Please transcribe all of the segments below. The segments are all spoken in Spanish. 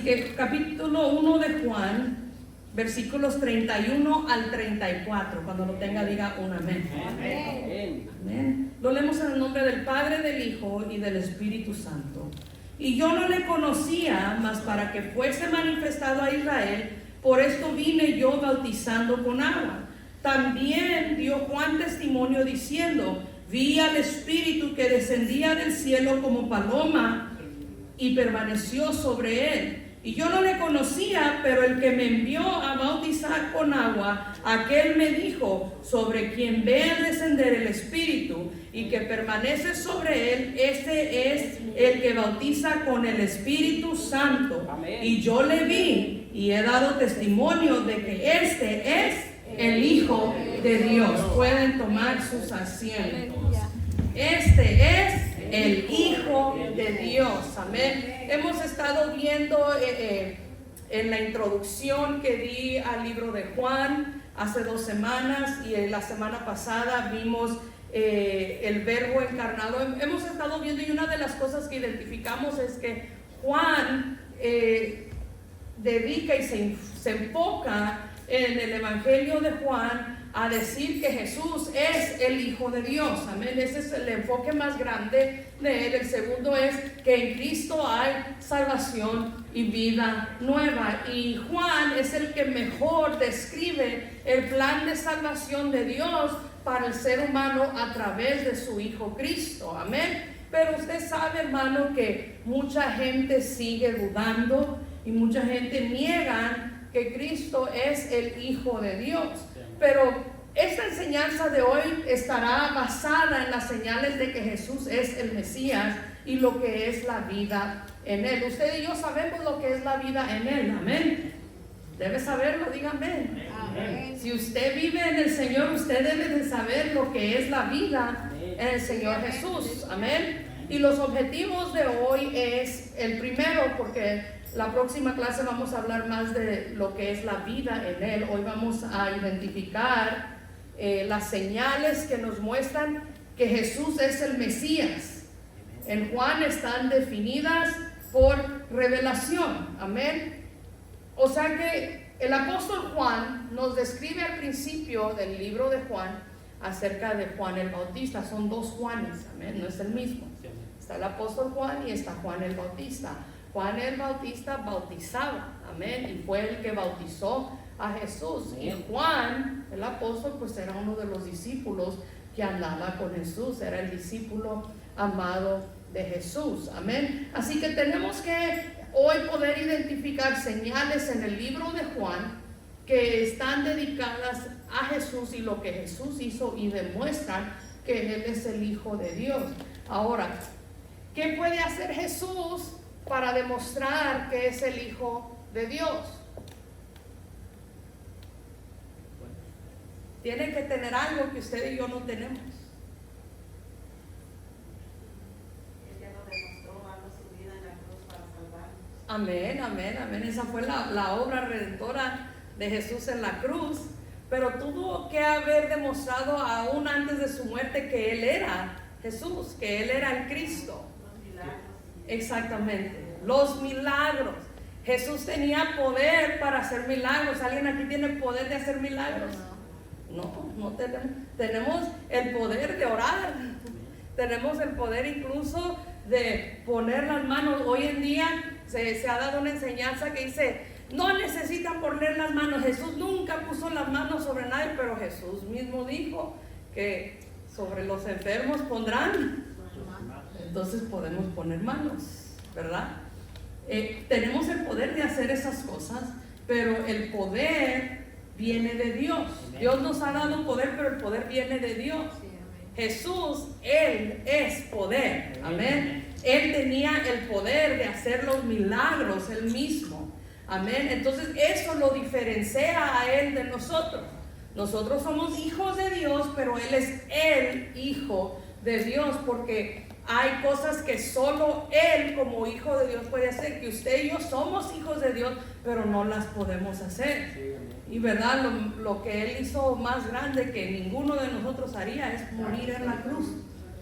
Que capítulo 1 de Juan, versículos 31 al 34. Cuando lo tenga, diga un amén. Amén. Amén. Lo leemos en el nombre del Padre, del Hijo y del Espíritu Santo. Y yo no le conocía, mas para que fuese manifestado a Israel, por esto vine yo bautizando con agua. También dio Juan testimonio diciendo: vi al Espíritu que descendía del cielo como paloma y permaneció sobre él. Y yo no le conocía, pero el que me envió a bautizar con agua, aquel me dijo: sobre quien vea descender el Espíritu y que permanece sobre él, este es el que bautiza con el Espíritu Santo. Amén. Y yo le vi y he dado testimonio de que este es el Hijo de Dios. Pueden tomar sus asientos. Este es el Hijo de Dios. Amén. Hemos estado viendo en la introducción que di al libro de Juan hace 2 semanas, y la semana pasada vimos el Verbo encarnado. Hemos estado viendo, y una de las cosas que identificamos es que Juan dedica y se enfoca en el Evangelio de Juan a decir que Jesús es el Hijo de Dios. Amén. Ese es el enfoque más grande de él. El segundo es que en Cristo hay salvación y vida nueva. Y Juan es el que mejor describe el plan de salvación de Dios para el ser humano a través de su Hijo Cristo. Amén. Pero usted sabe, hermano, que mucha gente sigue dudando y mucha gente niega que Cristo es el Hijo de Dios. Pero esta enseñanza de hoy estará basada en las señales de que Jesús es el Mesías y lo que es la vida en Él. Usted y yo sabemos lo que es la vida en Él. Amén. Debe saberlo, dígame. Amén. Si usted vive en el Señor, usted debe de saber lo que es la vida en el Señor Jesús. Amén. Y los objetivos de hoy es el primero, porque la próxima clase vamos a hablar más de lo que es la vida en Él. Hoy vamos a identificar las señales que nos muestran que Jesús es el Mesías. En Juan están definidas por revelación. Amén. O sea que el apóstol Juan nos describe al principio del libro de Juan acerca de Juan el Bautista. Son 2 Juanes, amén, no es el mismo. Está el apóstol Juan y está Juan el Bautista. Juan el Bautista bautizaba, amén, y fue el que bautizó a Jesús. Y Juan, el apóstol, pues era uno de los discípulos que andaba con Jesús, era el discípulo amado de Jesús, amén. Así que tenemos que hoy poder identificar señales en el libro de Juan que están dedicadas a Jesús y lo que Jesús hizo, y demuestran que Él es el Hijo de Dios. Ahora, ¿qué puede hacer Jesús para demostrar que es el Hijo de Dios? Tiene que tener algo que usted y yo no tenemos. Ella lo demostró dando su vida en la cruz para salvarnos. Amén, amén, amén. Esa fue la obra redentora de Jesús en la cruz. Pero tuvo que haber demostrado aún antes de su muerte que Él era Jesús, que Él era el Cristo. Los milagros. Exactamente, los milagros. Jesús tenía poder para hacer milagros. ¿Alguien aquí tiene poder de hacer milagros? No tenemos. Tenemos el poder de orar. Tenemos el poder incluso de poner las manos. Hoy en día se ha dado una enseñanza que dice: no necesitan poner las manos. Jesús nunca puso las manos sobre nadie, pero Jesús mismo dijo que sobre los enfermos pondrán. Entonces podemos poner manos, ¿verdad? Tenemos el poder de hacer esas cosas, pero el poder viene de Dios. Dios nos ha dado poder, pero el poder viene de Dios. Jesús, Él es poder. Amén. Él tenía el poder de hacer los milagros Él mismo. Amén. Entonces eso lo diferencia a Él de nosotros. Nosotros somos hijos de Dios, pero Él es el Hijo de Dios, porque hay cosas que solo Él como Hijo de Dios puede hacer, que usted y yo somos hijos de Dios, pero no las podemos hacer. Y verdad, lo que Él hizo más grande que ninguno de nosotros haría es morir en la cruz.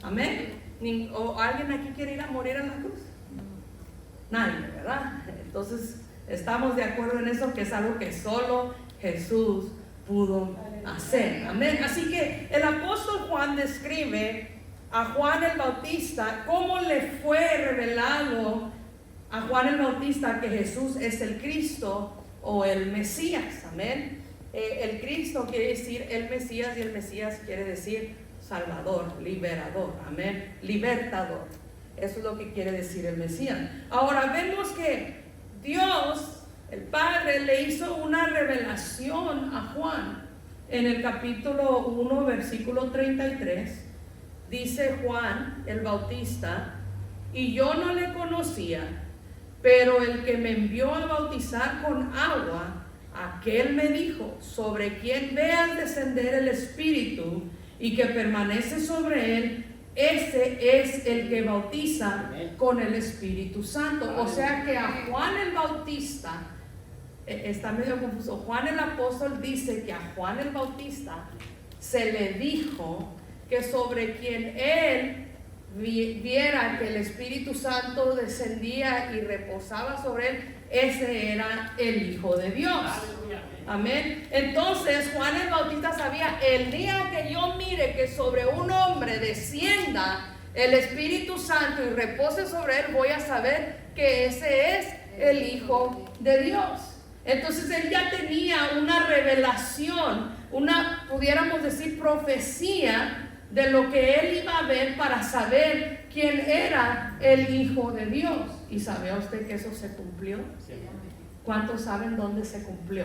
Amén. ¿O alguien aquí quiere ir a morir en la cruz? Nadie, ¿verdad? Entonces Estamos de acuerdo en eso, que es algo que solo Jesús pudo hacer. Amén. Así que el apóstol Juan describe a Juan el Bautista cómo le fue revelado a Juan el Bautista que Jesús es el Cristo o el Mesías. Amén. El Cristo quiere decir el Mesías, y el Mesías quiere decir Salvador, liberador. Amén. Libertador. Eso es lo que quiere decir el Mesías. Ahora vemos que Dios, el Padre, le hizo una revelación a Juan. En el capítulo 1, versículo 33, dice Juan el Bautista: y yo no le conocía, pero el que me envió a bautizar con agua, aquel me dijo: sobre quien veas descender el Espíritu y que permanece sobre él, ese es el que bautiza con el Espíritu Santo. O sea que a Juan el Bautista, está medio confuso, Juan el apóstol dice que a Juan el Bautista se le dijo que sobre quien él viera que el Espíritu Santo descendía y reposaba sobre él, ese era el Hijo de Dios. Amén. Entonces Juan el Bautista sabía: el día que yo mire que sobre un hombre descienda el Espíritu Santo y repose sobre él, voy a saber que ese es el Hijo de Dios. Entonces él ya tenía una revelación, una, pudiéramos decir, profecía de lo que él iba a ver para saber quién era el Hijo de Dios. ¿Y sabe usted que eso se cumplió? ¿Cuántos saben dónde se cumplió?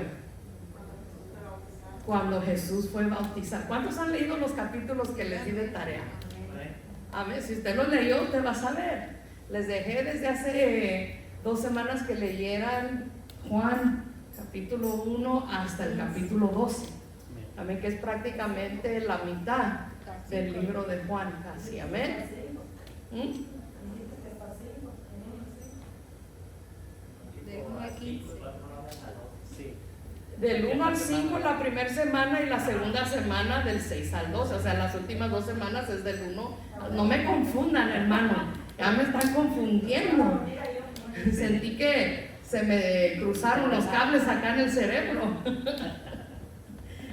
Cuando Jesús fue bautizado. ¿Cuántos han leído los capítulos que les di de tarea? Amén. Si usted los leyó, usted va a saber. Les dejé desde hace 2 semanas que leyeran Juan capítulo 1 hasta el capítulo 12. Amén, que es prácticamente la mitad del libro de Juan, casi. Amén. Del 1 al 5 la primera semana y la segunda semana del 6 al 12. O sea, las últimas 2 semanas es del 1. No me confundan, hermano. Ya me están confundiendo. Sentí que se me cruzaron los cables acá en el cerebro.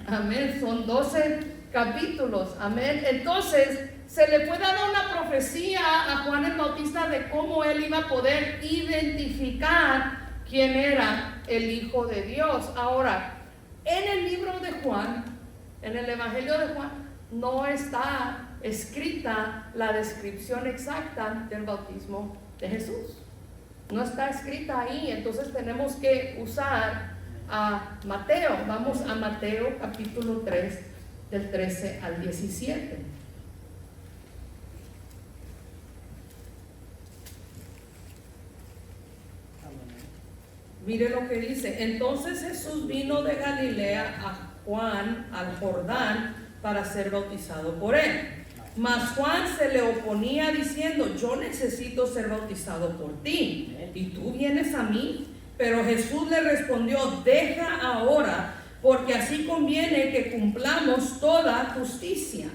Amén. Son 12 capítulos. Amén. Entonces se le fue dando una profecía a Juan el Bautista de cómo él iba a poder identificar quién era el Hijo de Dios. Ahora, en el libro de Juan, en el Evangelio de Juan, no está escrita la descripción exacta del bautismo de Jesús. No está escrita ahí. Entonces tenemos que usar a Mateo. Vamos a Mateo capítulo 3, del 13 al 17. Mire lo que dice: entonces Jesús vino de Galilea a Juan al Jordán para ser bautizado por él. Mas Juan se le oponía diciendo: yo necesito ser bautizado por ti, ¿y tú vienes a mí? Pero Jesús le respondió: deja ahora, porque así conviene que cumplamos toda justicia.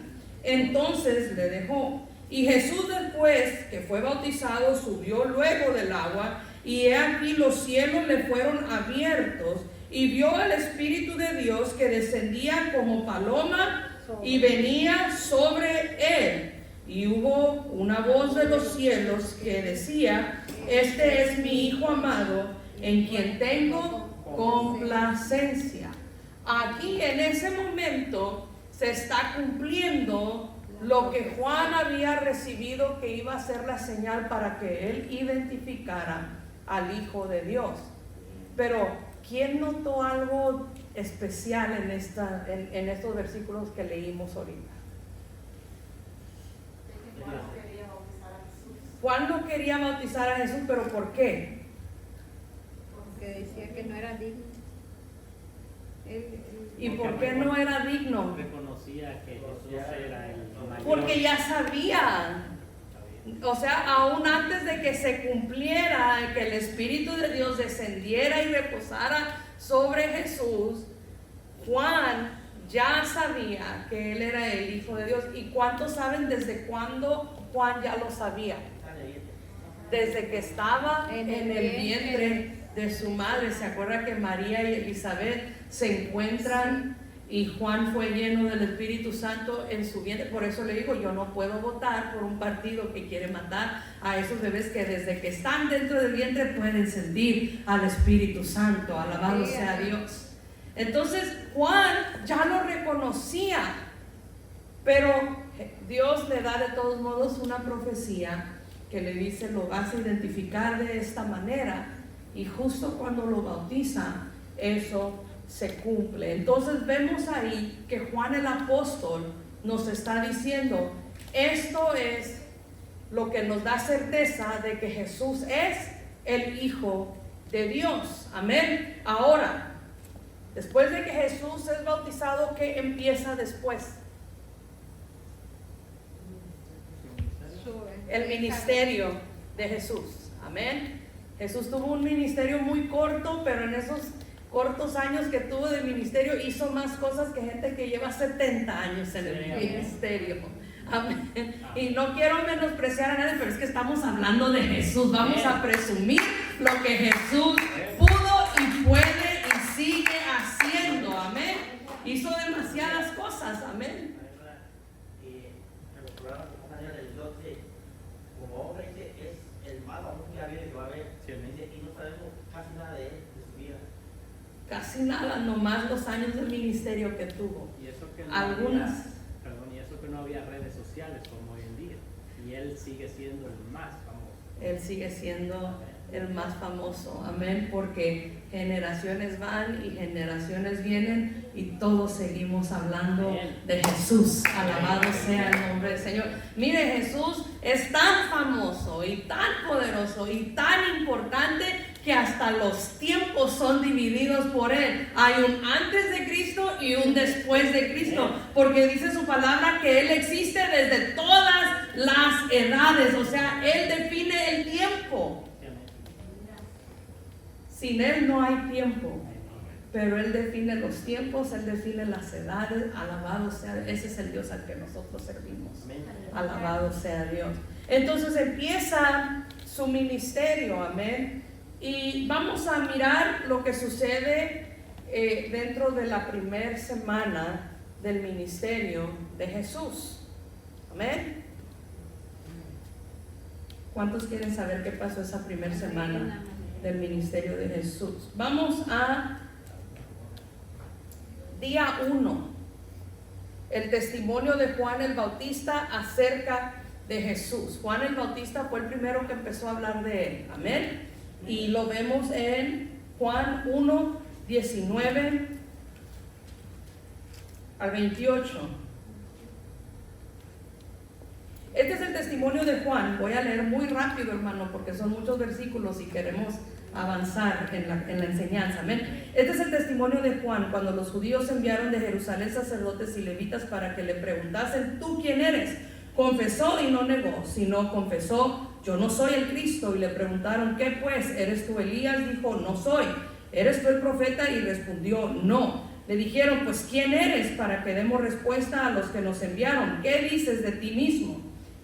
Entonces le dejó. Y Jesús, después que fue bautizado, subió luego del agua, y he aquí los cielos le fueron abiertos, y vio al Espíritu de Dios que descendía como paloma y venía sobre él. Y hubo una voz de los cielos que decía: este es mi Hijo amado, en quien tengo complacencia. Aquí en ese momento se está cumpliendo lo que Juan había recibido, que iba a ser la señal para que él identificara al Hijo de Dios. Pero ¿quién notó algo especial en estos versículos que leímos ahorita? Juan no quería bautizar a Jesús, pero ¿por qué? Porque decía que no era digno. ¿Y por qué no era digno? Reconocía que Jesús era el mayor. Porque ya sabía. O sea, aún antes de que se cumpliera, que el Espíritu de Dios descendiera y reposara sobre Jesús, Juan ya sabía que él era el Hijo de Dios. ¿Y cuántos saben desde cuándo Juan ya lo sabía? Desde que estaba en el vientre de su madre. ¿Se acuerda que María y Elizabeth se encuentran y Juan fue lleno del Espíritu Santo en su vientre? Por eso le digo, yo no puedo votar por un partido que quiere matar a esos bebés que desde que están dentro del vientre pueden sentir al Espíritu Santo. Alabado sea Dios. Entonces Juan ya lo reconocía, pero Dios le da de todos modos una profecía que le dice: lo vas a identificar de esta manera. Y justo cuando lo bautiza, eso se cumple. Entonces vemos ahí que Juan el apóstol nos está diciendo: esto es lo que nos da certeza de que Jesús es el Hijo de Dios. Amén. Ahora, después de que Jesús es bautizado, ¿qué empieza después? El ministerio de Jesús. Amén. Jesús tuvo un ministerio muy corto, pero en esos cortos años que tuvo de ministerio hizo más cosas que gente que lleva 70 años en el ministerio. Amén. Y no quiero menospreciar a nadie, pero es que estamos hablando de Jesús. Vamos a presumir lo que Jesús pudo y puede y sigue haciendo. Amén. Hizo demasiadas cosas. Amén. Como hombre es el más famoso que ha habido y que va a haber, y no sabemos casi nada de él, de su vida. Casi nada, nomás los años de ministerio que tuvo. Y eso que no Algunas. y eso que no había redes sociales como hoy en día. Y él sigue siendo el más famoso. Él sigue siendo el más famoso. Amén. Porque generaciones van y generaciones vienen y todos seguimos hablando de Jesús. Alabado sea el nombre del Señor. Mire, Jesús es tan famoso y tan poderoso y tan importante que hasta los tiempos son divididos por Él. Hay un antes de Cristo y un después de Cristo, porque dice su palabra que Él existe desde todas las edades. O sea, Él define el tiempo. Sin Él no hay tiempo, pero Él define los tiempos, Él define las edades. Alabado sea, ese es el Dios al que nosotros servimos. Alabado sea Dios. Entonces empieza su ministerio, amén. Y vamos a mirar lo que sucede dentro de la primera semana del ministerio de Jesús. Amén. ¿Cuántos quieren saber qué pasó esa primera semana del ministerio de Jesús? Vamos a día 1, el testimonio de Juan el Bautista acerca de Jesús. Juan el Bautista fue el primero que empezó a hablar de él. Amén. Y lo vemos en Juan 1, 19 al 28. Este es el testimonio de Juan. Voy a leer muy rápido, hermano, porque son muchos versículos y queremos avanzar en la enseñanza. Amén. Este es el testimonio de Juan cuando los judíos enviaron de Jerusalén sacerdotes y levitas para que le preguntasen: ¿tú quién eres? Confesó y no negó, sino confesó: yo no soy el Cristo. Y le preguntaron: ¿qué pues? ¿Eres tú Elías? Dijo: no soy. ¿Eres tú el profeta? Y respondió: no. Le dijeron: pues ¿quién eres? Para que demos respuesta a los que nos enviaron. ¿Qué dices de ti mismo?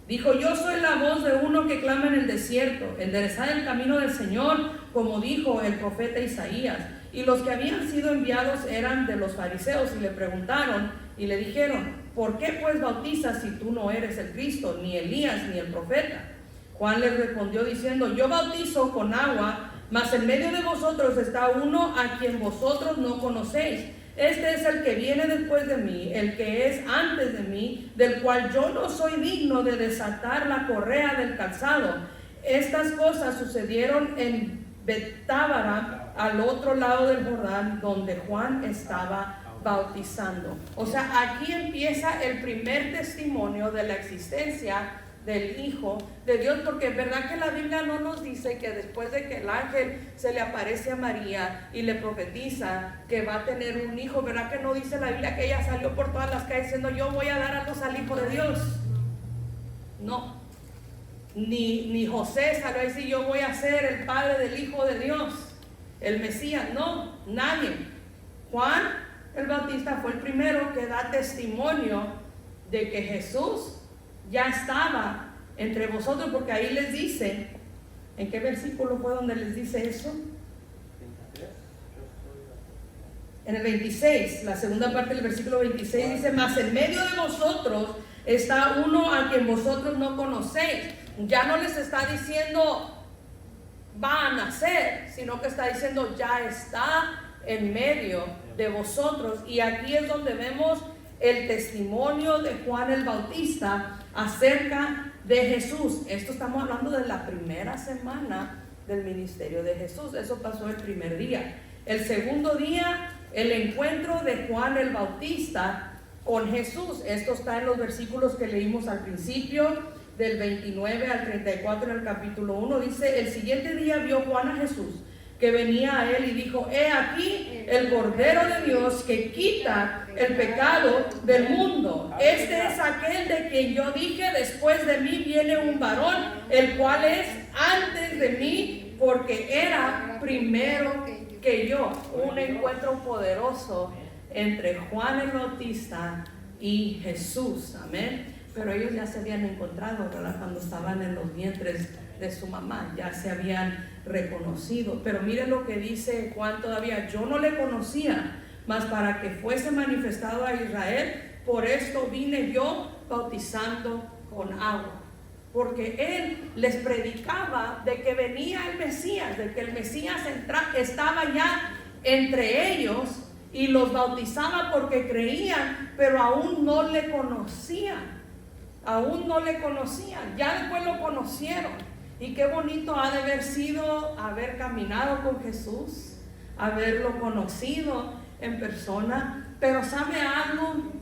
Dijo: yo soy la voz de uno que clama en el desierto, enderezad el camino del Señor, como dijo el profeta Isaías. Y los que habían sido enviados eran de los fariseos, y le preguntaron y le dijeron: ¿por qué pues bautizas si tú no eres el Cristo, ni Elías, ni el profeta? Juan les respondió diciendo: yo bautizo con agua, mas en medio de vosotros está uno a quien vosotros no conocéis. Este es el que viene después de mí, el que es antes de mí, del cual yo no soy digno de desatar la correa del calzado. Estas cosas sucedieron en Betábara, al otro lado del Jordán, donde Juan estaba bautizando. O sea, aquí empieza el primer testimonio de la existencia del Hijo de Dios, porque es verdad que la Biblia no nos dice que después de que el ángel se le aparece a María y le profetiza que va a tener un hijo, ¿verdad que no dice la Biblia que ella salió por todas las calles diciendo: yo voy a dar a luz al Hijo de Dios? No. Ni José salió a decir: yo voy a ser el padre del Hijo de Dios, el Mesías. No, nadie. Juan el Bautista fue el primero que da testimonio de que Jesús ya estaba entre vosotros, porque ahí les dice, ¿en qué versículo fue donde les dice eso? en el 26, la segunda parte del versículo 26 dice: mas en medio de vosotros está uno a quien vosotros no conocéis. Ya no les está diciendo va a nacer, sino que está diciendo ya está en medio de vosotros. Y aquí es donde vemos el testimonio de Juan el Bautista acerca de Jesús. Esto estamos hablando de la primera semana del ministerio de Jesús. Eso pasó el primer día. El segundo día, el encuentro de Juan el Bautista con Jesús. Esto está en los versículos que leímos al principio, del 29 al 34 en el capítulo 1. Dice: el siguiente día vio Juan a Jesús que venía a él y dijo: he aquí el Cordero de Dios que quita el pecado del mundo. Este es aquel de quien yo dije: después de mí viene un varón, el cual es antes de mí, porque era primero que yo. Un encuentro poderoso entre Juan el Bautista y Jesús. Amén. Pero ellos ya se habían encontrado, ¿verdad? Cuando estaban en los vientres de su mamá, ya se habían reconocido. Pero miren lo que dice Juan todavía: yo no le conocía, mas para que fuese manifestado a Israel, por esto vine yo bautizando con agua. Porque él les predicaba de que venía el Mesías, de que el Mesías estaba ya entre ellos, y los bautizaba porque creían, pero aún no le conocían. Aún no le conocían, ya después lo conocieron. Y qué bonito ha de haber sido haber caminado con Jesús, haberlo conocido en persona. Pero ¿sabe algo?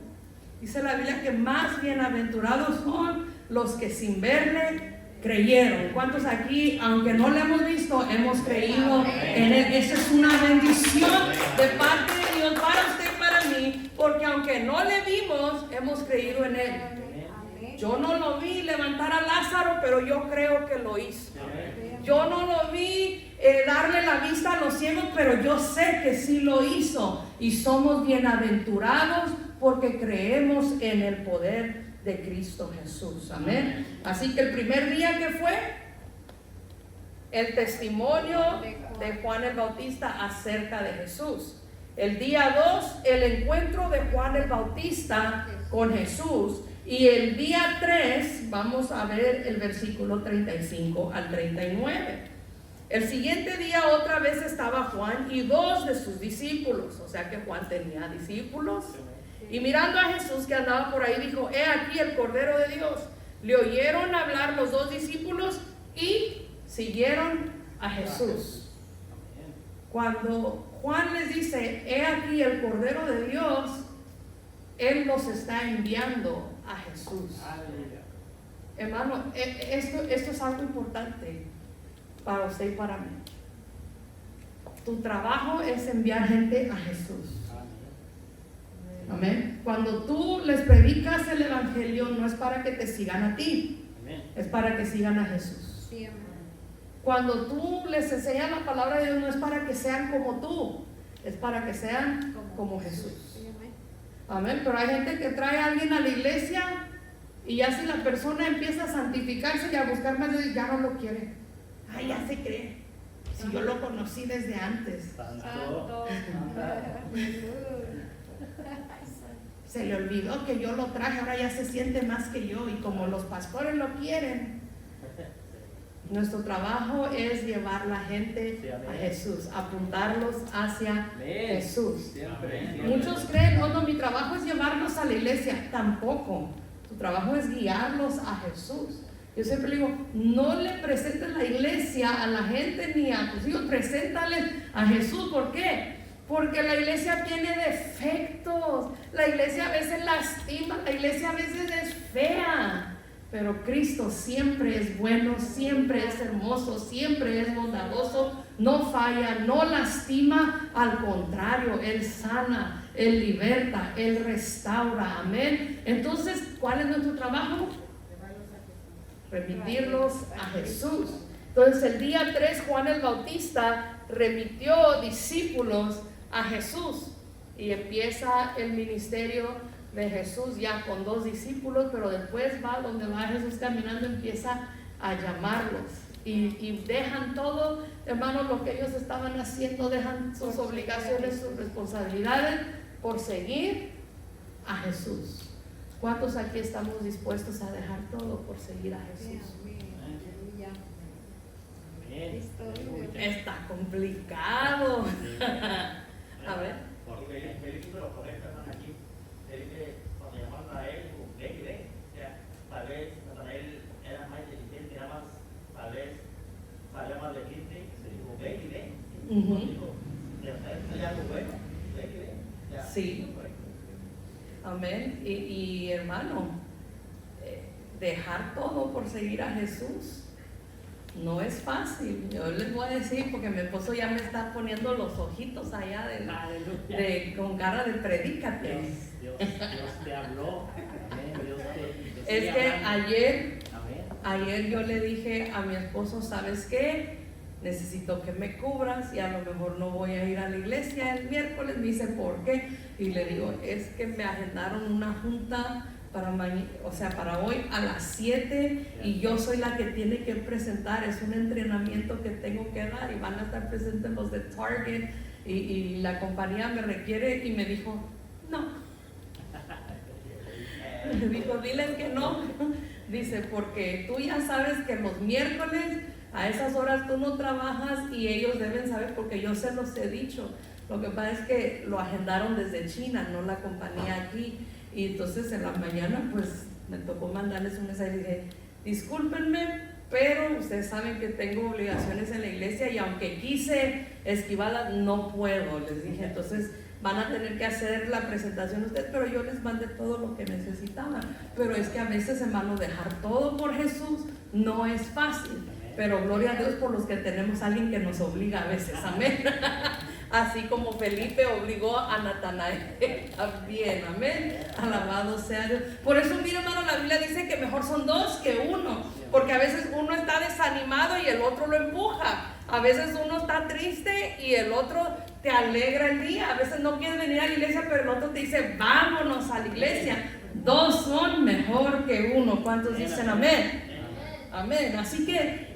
Dice la Biblia que más bienaventurados son los que sin verle creyeron. ¿Cuántos aquí, aunque no le hemos visto, hemos creído en él? Esa es una bendición de parte de Dios para usted y para mí, porque aunque no le vimos, hemos creído en él. Yo no lo vi levantar a Lázaro, pero yo creo que lo hizo. Yo no lo vi darle la vista a los ciegos, pero yo sé que sí lo hizo. Y somos bienaventurados porque creemos en el poder de Cristo Jesús. Amén. Así que el primer día que fue el testimonio de Juan el Bautista acerca de Jesús. El día 2, el encuentro de Juan el Bautista con Jesús. Y el día 3 vamos a ver el versículo 35 al 39. El siguiente día otra vez estaba Juan y 2 de sus discípulos. O sea que Juan tenía discípulos. Y mirando a Jesús que andaba por ahí, dijo: he aquí el Cordero de Dios. Le oyeron hablar los 2 discípulos y siguieron a Jesús. Cuando Juan les dice: he aquí el Cordero de Dios, Él los está enviando a Jesús. Hermano, esto es algo importante para usted y para mí. Tu trabajo es enviar gente a Jesús. Amén. Cuando tú les predicas el evangelio, no es para que te sigan a ti, es para que sigan a Jesús. Cuando tú les enseñas la palabra de Dios, no es para que sean como tú, es para que sean como Jesús. Amén. Pero hay gente que trae a alguien a la iglesia y ya si la persona empieza a santificarse y a buscar más de Dios, ya no lo quiere. Ay, ya se cree. Si yo lo conocí desde antes. Santo. Se le olvidó que yo lo traje, ahora ya se siente más que yo. Y como los pastores lo quieren, nuestro trabajo es llevar la gente a Jesús, apuntarlos hacia Jesús. Muchos creen: oh no, mi trabajo es llevarlos a la iglesia. Tampoco. Tu trabajo es guiarlos a Jesús. Yo siempre digo: no le presentes la iglesia a la gente ni a tus hijos, preséntales a Jesús. ¿Por qué? Porque la iglesia tiene defectos, la iglesia a veces lastima, la iglesia a veces es fea. Pero Cristo siempre es bueno, siempre es hermoso, siempre es bondadoso, no falla, no lastima, al contrario, Él sana, Él liberta, Él restaura. Amén. Entonces, ¿cuál es nuestro trabajo? Remitirlos a Jesús. Entonces, el día 3, Juan el Bautista remitió discípulos a Jesús y empieza el ministerio de Jesús ya con 2 discípulos, pero después va donde va Jesús caminando, empieza a llamarlos. y dejan todo, hermanos, lo que ellos estaban haciendo, dejan sus obligaciones, sus responsabilidades por seguir a Jesús. ¿Cuántos aquí estamos dispuestos a dejar todo por seguir a Jesús? Está complicado. A ver. Porque Felipe lo correcto, hermano, aquí. Felipe, cuando llamaron a él, dijo, ven. Tal vez Natanael era más inteligente, era más, tal vez, sabía más de gente. Se dijo, ven. Dijo, hay algo bueno, ven. Sí. Amén. Y hermano, dejar todo por seguir a Jesús no es fácil. Yo les voy a decir, porque mi esposo ya me está poniendo los ojitos allá con cara de predícate. Dios te habló. Amén. Dios te Es que hablando. ayer yo le dije a mi esposo, ¿sabes qué? Necesito que me cubras y a lo mejor no voy a ir a la iglesia el miércoles. Me dice, ¿por qué? Y le digo, es que me agendaron una junta para hoy a las 7 y yo soy la que tiene que presentar, es un entrenamiento que tengo que dar y van a estar presentes los de Target y la compañía me requiere, y me dijo, no. Me dijo, diles que no. Dice, porque tú ya sabes que los miércoles a esas horas tú no trabajas y ellos deben saber, porque yo se los he dicho. Lo que pasa es que lo agendaron desde China, no la compañía aquí. Y entonces en la mañana pues me tocó mandarles un mensaje y dije, discúlpenme, pero ustedes saben que tengo obligaciones en la iglesia y aunque quise esquivarlas, no puedo, les dije. Entonces van a tener que hacer la presentación ustedes, pero yo les mandé todo lo que necesitaban. Pero es que a veces, hermano, dejar todo por Jesús no es fácil, pero gloria a Dios por los que tenemos a alguien que nos obliga a veces, amén. Así como Felipe obligó a Natanael también, amén. Alabado sea Dios. Por eso, mira, hermano, la Biblia dice que mejor son dos que uno, porque a veces uno está desanimado y el otro lo empuja. A veces uno está triste y el otro te alegra el día. A veces no quieres venir a la iglesia, pero el otro te dice, vámonos a la iglesia. Dos son mejor que uno. ¿Cuántos dicen amén? Amén. Así que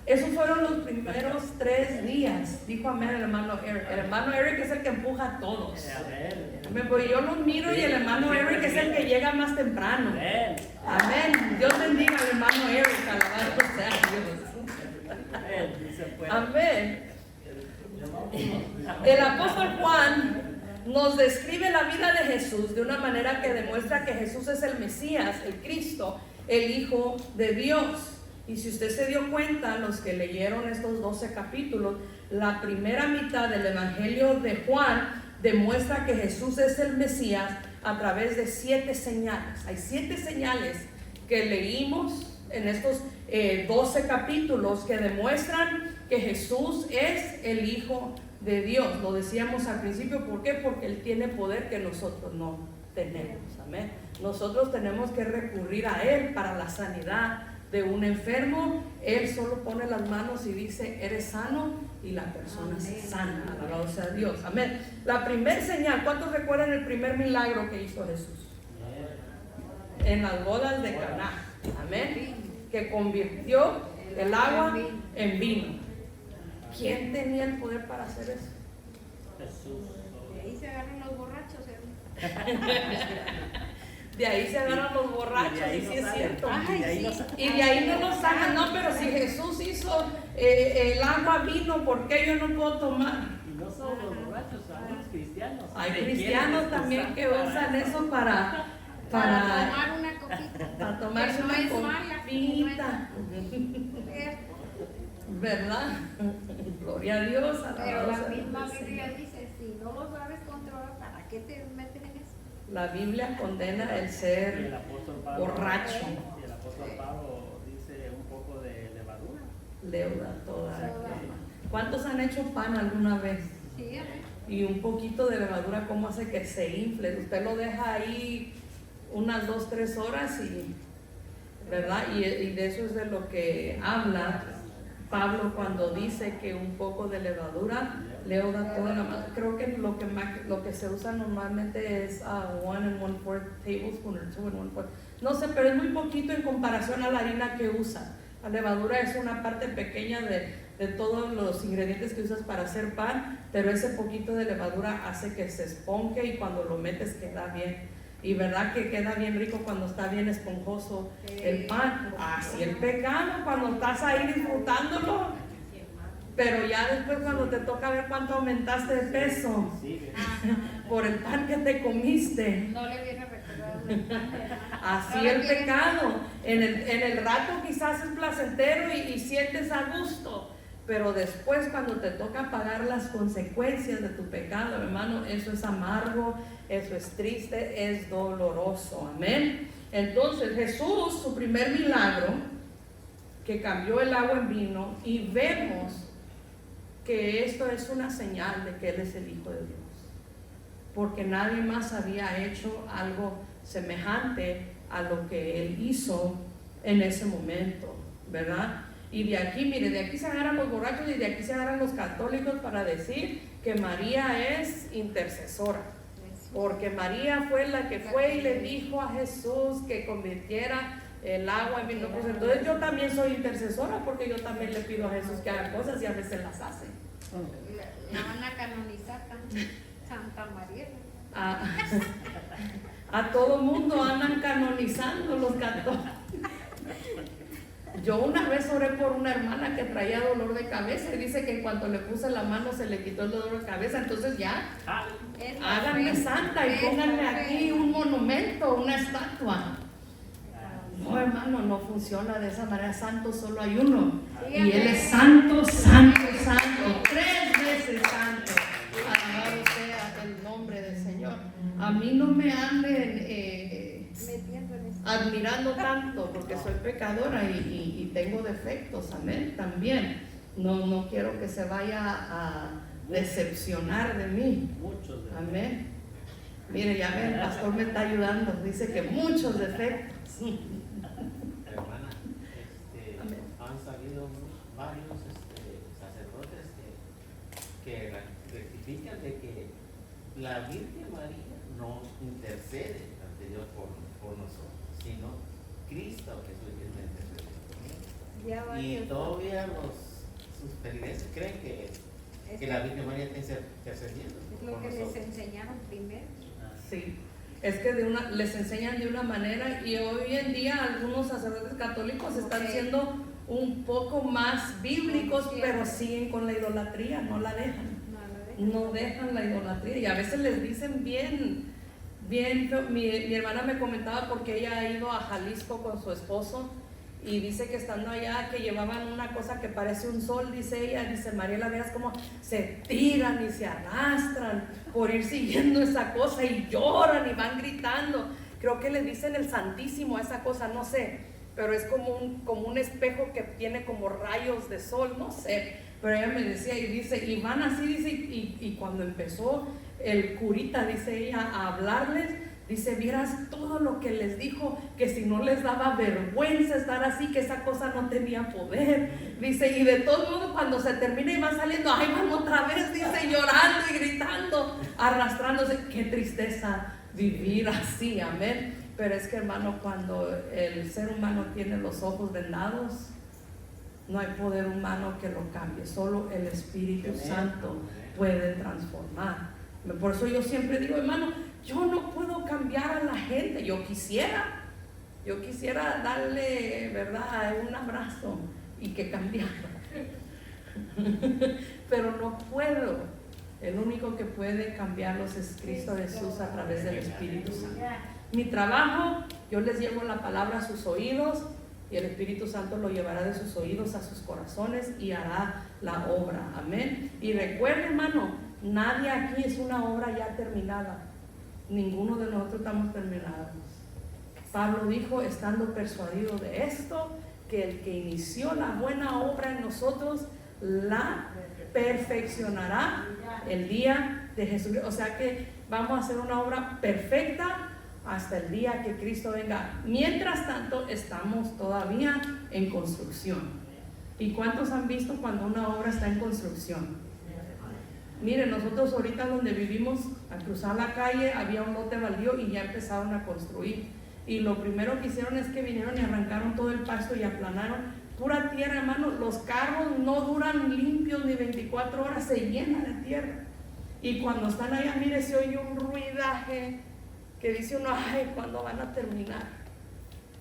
esos fueron los primeros 3 días. Dijo amén el hermano Eric. El hermano Eric es el que empuja a todos. Amén. Porque yo los miro y el hermano Eric es el que llega más temprano. Amén. Dios bendiga al hermano Eric. Alabado sea Dios. Amén. El apóstol Juan nos describe la vida de Jesús de una manera que demuestra que Jesús es el Mesías, el Cristo, el Hijo de Dios. Y si usted se dio cuenta, los que leyeron estos 12 capítulos, la primera mitad del Evangelio de Juan demuestra que Jesús es el Mesías a través de 7 señales. Hay 7 señales que leímos en estos 12 capítulos que demuestran que Jesús es el Hijo de Dios. Lo decíamos al principio, ¿por qué? Porque Él tiene poder que nosotros no tenemos. Amén. Nosotros tenemos que recurrir a Él para la sanidad de un enfermo. Él solo pone las manos y dice, eres sano, y la persona se sana. Alabado sea Dios. Amén. La primer señal, ¿cuántos recuerdan el primer milagro que hizo Jesús? En las bodas de Caná. Amén. Que convirtió el agua en vino. ¿Quién tenía el poder para hacer eso? Jesús. De ahí se agarran los borrachos. De ahí se agarran los borrachos, y sí es cierto. Y de ahí no nos sacan. No, pero si Jesús hizo el agua vino, ¿por qué yo no puedo tomar? Y no solo los borrachos, son los cristianos. Hay cristianos también que usan eso para tomar una copita. Para tomarse no una es mala, copita. ¿Verdad? Gloria a Dios. Pero la misma Biblia dice, si no lo sabes controlar, ¿para qué te metes en eso? La Biblia condena el ser borracho. Y el apóstol Pablo dice un poco de levadura. Leuda toda. ¿Cuántos han hecho pan alguna vez? Sí, Y un poquito de levadura, ¿cómo hace que se infle? Usted lo deja ahí unas 2-3 horas y, ¿verdad? Y de eso es de lo que habla Pablo cuando dice que un poco de levadura leuda toda la masa. Creo que lo que se usa normalmente es 1 1/4 tablespoon o 2 1/4. No sé, pero es muy poquito en comparación a la harina que usa. La levadura es una parte pequeña de todos los ingredientes que usas para hacer pan, pero ese poquito de levadura hace que se esponje y cuando lo metes queda bien. Y verdad que queda bien rico cuando está bien esponjoso el pan. Así el pecado, cuando estás ahí disfrutándolo, pero ya después cuando te toca ver cuánto aumentaste de peso Sí, por el pan que te comiste. No le viene recordado el pan de hermano. Así No le el viene- pecado, en el rato quizás es placentero y sientes a gusto, pero después cuando te toca pagar las consecuencias de tu pecado, hermano, eso es amargo, eso es triste, es doloroso, amén. Entonces Jesús, su primer milagro, que cambió el agua en vino, y vemos que esto es una señal de que Él es el Hijo de Dios, porque nadie más había hecho algo semejante a lo que Él hizo en ese momento, ¿verdad? Y de aquí, mire, de aquí se agarran los borrachos y de aquí se agarran los católicos para decir que María es intercesora, porque María fue la que fue y le dijo a Jesús que convirtiera el agua en vino. Pues entonces yo también soy intercesora, porque yo también le pido a Jesús que haga cosas y a veces las hace. La van a canonizar Santa María. A todo mundo andan canonizando los católicos. Yo una vez oré por una hermana que traía dolor de cabeza y dice que en cuanto le puse la mano se le quitó el dolor de cabeza. Entonces ya, Es la háganme fe. santa y Es pónganme la aquí fe. un monumento, una estatua. No, hermano, no funciona de esa manera. Santo solo hay uno. Y Él es santo, santo, santo. 3 veces santo. Alabado sea el nombre del Señor. A mí no me anden Metiendo en eso. admirando tanto, porque soy pecadora y tengo defectos, amén, también. No quiero que se vaya a decepcionar de mí, muchos de amén. Mire, ya ve, el pastor me está ayudando, dice que muchos defectos. Hermana, Amén. han salido varios sacerdotes que rectifican de que la Virgen María no intercede ante Dios por nosotros, sino Cristo Jesús es la intercesión. Ya va Y que- todavía sus feligreses creen que la Virgen María está intercediendo Es por lo que les nosotros. enseñaron primero. Sí, es que les enseñan de una manera y hoy en día algunos sacerdotes católicos están Ok. siendo un poco más bíblicos, Sí. pero siguen con la idolatría, no la dejan. No, No dejan la idolatría y a veces les dicen bien feo. Mi hermana me comentaba porque ella ha ido a Jalisco con su esposo y dice que estando allá que llevaban una cosa que parece un sol, dice ella, dice Mariela, veas cómo se tiran y se arrastran por ir siguiendo esa cosa y lloran y van gritando. Creo que le dicen el Santísimo a esa cosa, no sé, pero es como un espejo que tiene como rayos de sol, no sé. Pero ella me decía y dice, y van así, dice, y cuando empezó el curita, dice ella, a hablarles, dice, vieras todo lo que les dijo, que si no les daba vergüenza estar así, que esa cosa no tenía poder, dice, y de todo modo cuando se termina y va saliendo, ay, van otra vez, dice, llorando y gritando, arrastrándose. Qué tristeza vivir así, amén. Pero es que, hermano, cuando el ser humano tiene los ojos vendados, no hay poder humano que lo cambie, solo el Espíritu Santo puede transformar. Por eso yo siempre digo, hermano, yo no puedo cambiar a la gente. Yo quisiera darle, ¿verdad?, un abrazo y que cambiara, pero no puedo. El único que puede cambiarlos es Cristo Jesús a través del Espíritu Santo. Mi trabajo, yo les llevo la palabra a sus oídos y el Espíritu Santo lo llevará de sus oídos a sus corazones y hará la obra, amén. Y recuerden, hermano, nadie aquí es una obra ya terminada. Ninguno de nosotros estamos terminados. Pablo dijo, estando persuadido de esto, que el que inició la buena obra en nosotros la perfeccionará el día de Jesús. O sea que vamos a hacer una obra perfecta hasta el día que Cristo venga. Mientras tanto, estamos todavía en construcción. ¿Y cuántos han visto cuando una obra está en construcción? Miren, nosotros ahorita donde vivimos, al cruzar la calle, había un lote baldío y ya empezaron a construir. Y lo primero que hicieron es que vinieron y arrancaron todo el pasto y aplanaron pura tierra, hermano. Los carros no duran limpios ni 24 horas, se llenan de tierra. Y cuando están allá, mire, se oye un ruidaje que dice uno, ay, ¿cuándo van a terminar?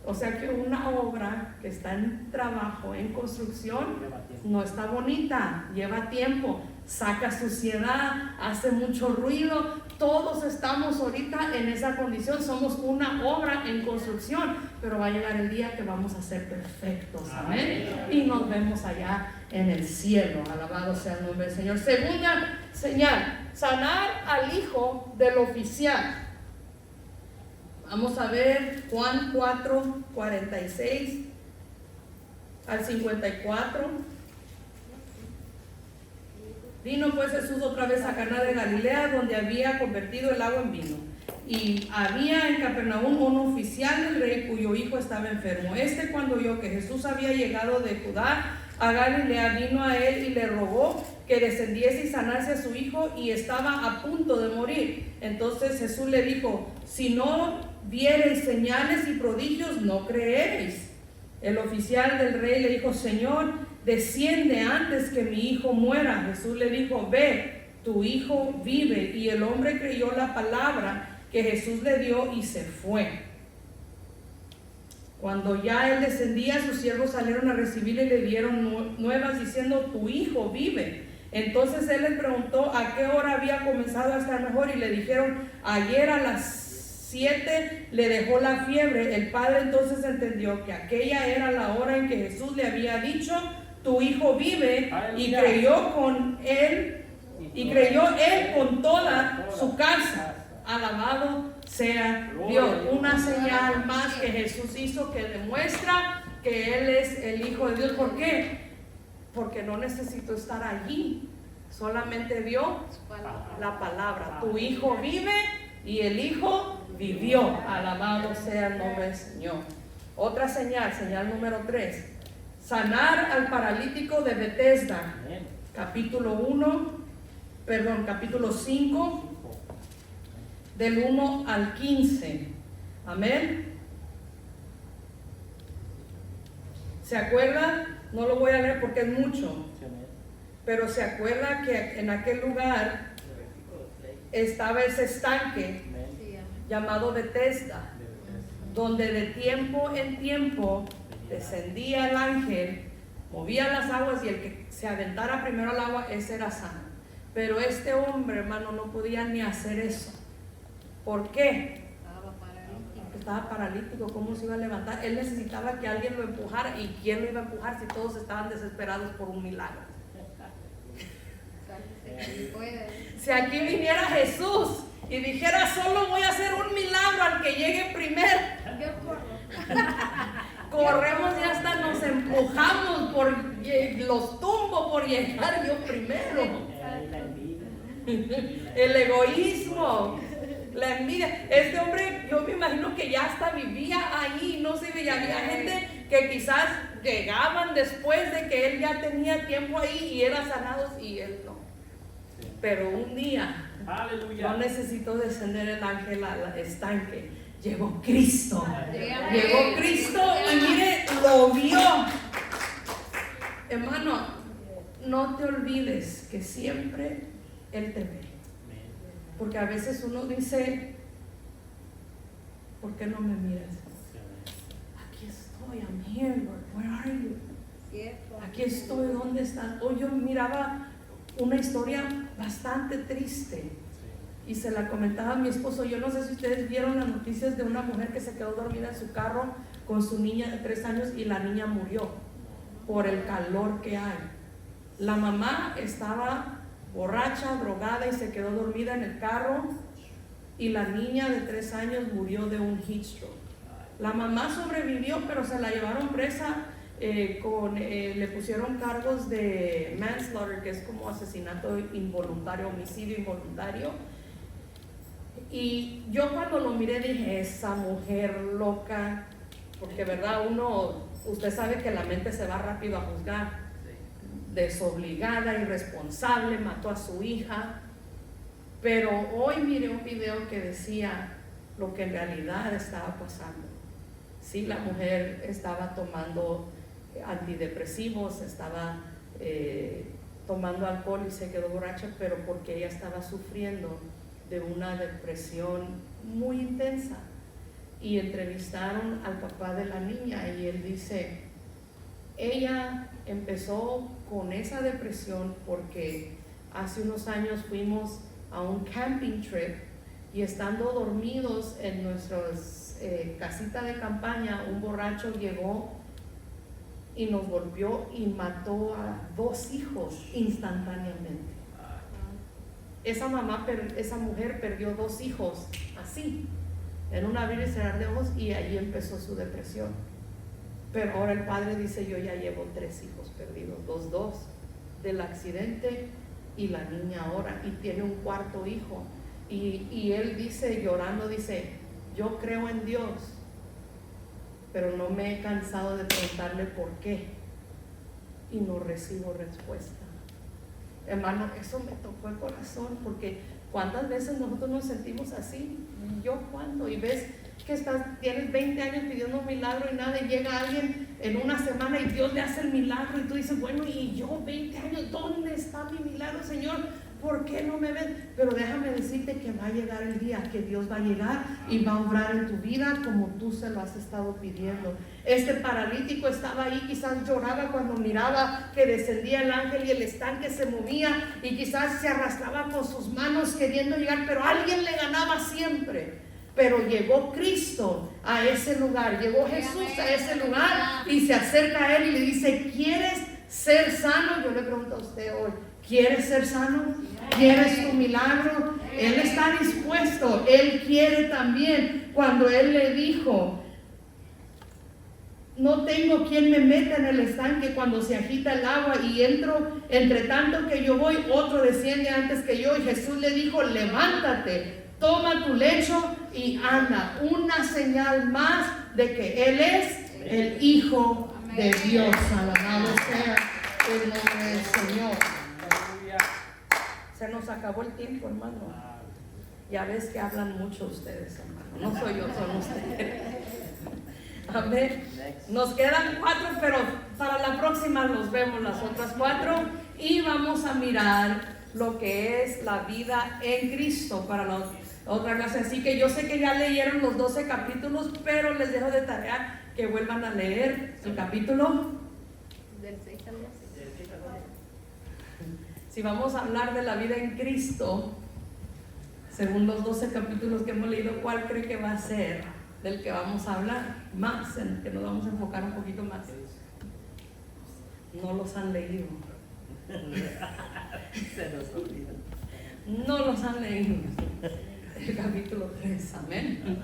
O sea que una obra que está en trabajo, en construcción, no está bonita, lleva tiempo, saca suciedad, hace mucho ruido. Todos estamos ahorita en esa condición, somos una obra en construcción, pero va a llegar el día que vamos a ser perfectos, amén, y nos vemos allá en el cielo. Alabado sea el nombre del Señor. Segunda señal, sanar al hijo del oficial. Vamos a ver Juan 4, 46 al 54. Vino pues Jesús otra vez a Caná de Galilea, donde había convertido el agua en vino. Y había en Capernaum un oficial del rey cuyo hijo estaba enfermo. Cuando oyó que Jesús había llegado de Judá a Galilea, vino a él y le rogó que descendiese y sanase a su hijo, y estaba a punto de morir. Entonces Jesús le dijo: si no viereis señales y prodigios, no creeréis. El oficial del rey le dijo: Señor, desciende antes que mi hijo muera. Jesús le dijo: ve, tu hijo vive. Y el hombre creyó la palabra que Jesús le dio y se fue. Cuando ya él descendía, sus siervos salieron a recibirle y le dieron nuevas diciendo: tu hijo vive. Entonces él les preguntó a qué hora había comenzado a estar mejor, y le dijeron: ayer a las 7 le dejó la fiebre. El padre entonces entendió que aquella era la hora en que Jesús le había dicho: tu hijo vive, y creyó él con toda su casa. Alabado sea Dios. Una señal más que Jesús hizo, que demuestra que Él es el Hijo de Dios. ¿Por qué? Porque no necesitó estar allí, solamente dio la palabra: tu hijo vive, y el hijo vivió. Alabado sea el nombre del Señor. Otra señal, señal número 3, sanar al paralítico de Betesda. Capítulo 5, del 1 al 15. Amén. ¿Se acuerda? No lo voy a leer porque es mucho, pero se acuerda que en aquel lugar estaba ese estanque llamado Betesda, donde de tiempo en tiempo descendía el ángel, movía las aguas, y el que se aventara primero al agua, ese era sano. Pero este hombre, hermano, no podía ni hacer eso. ¿Por qué? Estaba paralítico. ¿Cómo se iba a levantar? Él necesitaba que alguien lo empujara. ¿Y quién lo iba a empujar si todos estaban desesperados por un milagro? Si aquí viniera Jesús y dijera: solo voy a hacer un milagro al que llegue primero, corremos y hasta nos empujamos, los tumbo por llegar yo primero. El egoísmo, la envidia. Este hombre, yo me imagino que ya hasta vivía ahí, no se veía. Había gente que quizás llegaban después de que él ya tenía tiempo ahí y eran sanados, y él no. Pero un día, aleluya, no necesitó descender el ángel al estanque. Llegó Cristo. Llegó Cristo y mire, lo vio. Hermano, no te olvides que siempre Él te ve. Porque a veces uno dice: ¿por qué no me miras? Aquí estoy, I'm here, Lord. Where are you? Aquí estoy, ¿dónde estás? Hoy yo miraba una historia bastante triste y se la comentaba a mi esposo. Yo no sé si ustedes vieron las noticias de una mujer que se quedó dormida en su carro con su niña de 3 años, y la niña murió por el calor que hay. La mamá estaba borracha, drogada, y se quedó dormida en el carro, y la niña de 3 años murió de un heat stroke. La mamá sobrevivió, pero se la llevaron presa. Le pusieron cargos de manslaughter, que es como asesinato involuntario, homicidio involuntario. Y yo cuando lo miré dije: esa mujer loca, porque verdad, usted sabe que la mente se va rápido a juzgar. Desobligada, irresponsable, mató a su hija. Pero hoy miré un video que decía lo que en realidad estaba pasando. Sí, la mujer estaba tomando antidepresivos, estaba tomando alcohol y se quedó borracha, pero porque ella estaba sufriendo de una depresión muy intensa. Y entrevistaron al papá de la niña y él dice, ella empezó con esa depresión porque hace unos años fuimos a un camping trip y estando dormidos en nuestra casita de campaña, un borracho llegó y nos golpeó y mató a 2 hijos instantáneamente. Esa mujer perdió 2 hijos así, en un abrir y cerrar de ojos, y ahí empezó su depresión. Pero ahora el padre dice, yo ya llevo 3 hijos perdidos, los 2 del accidente y la niña ahora, y tiene un 4.º hijo. Y él dice, llorando, dice, yo creo en Dios, pero no me he cansado de preguntarle por qué, y no recibo respuesta. Hermano, eso me tocó el corazón, porque ¿cuántas veces nosotros nos sentimos así? ¿Yo cuándo? Y ves que tienes 20 años pidiendo un milagro y nada, y llega alguien en una semana y Dios le hace el milagro, y tú dices, bueno, y yo 20 años, ¿dónde está mi milagro, Señor? ¿Por qué no me ves? Pero déjame decirte que va a llegar el día que Dios va a llegar y va a obrar en tu vida como tú se lo has estado pidiendo. Este paralítico estaba ahí, quizás lloraba cuando miraba que descendía el ángel y el estanque se movía, y quizás se arrastraba con sus manos queriendo llegar, pero alguien le ganaba siempre. Pero llegó Cristo a ese lugar, llegó Jesús a ese lugar y se acerca a él y le dice, ¿quieres ser sano? Yo le pregunto a usted hoy, ¿quieres ser sano? ¿Quieres tu milagro? Él está dispuesto, él quiere también. Cuando él le dijo, no tengo quien me meta en el estanque cuando se agita el agua y entro, entre tanto que yo voy, otro desciende antes que yo, y Jesús le dijo, levántate, toma tu lecho y anda. Una señal más de que él es el Hijo de Dios. Alabado sea el nombre del Señor. Se nos acabó el tiempo, hermano. Ya ves que hablan mucho ustedes, hermano. No soy yo, son ustedes. Amén. Nos quedan 4, pero para la próxima nos vemos las otras 4 y vamos a mirar lo que es la vida en Cristo para la otra clase. Así que yo sé que ya leyeron los 12 capítulos, pero les dejo de tarea que vuelvan a leer el capítulo Del 6 al 12. Si vamos a hablar de la vida en Cristo, según los 12 capítulos que hemos leído, ¿cuál cree que va a ser del que vamos a hablar más, en el que nos vamos a enfocar un poquito más? No los han leído. Se nos olvida. No los han leído. El capítulo 3, amén.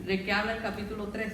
¿De qué habla el capítulo 3?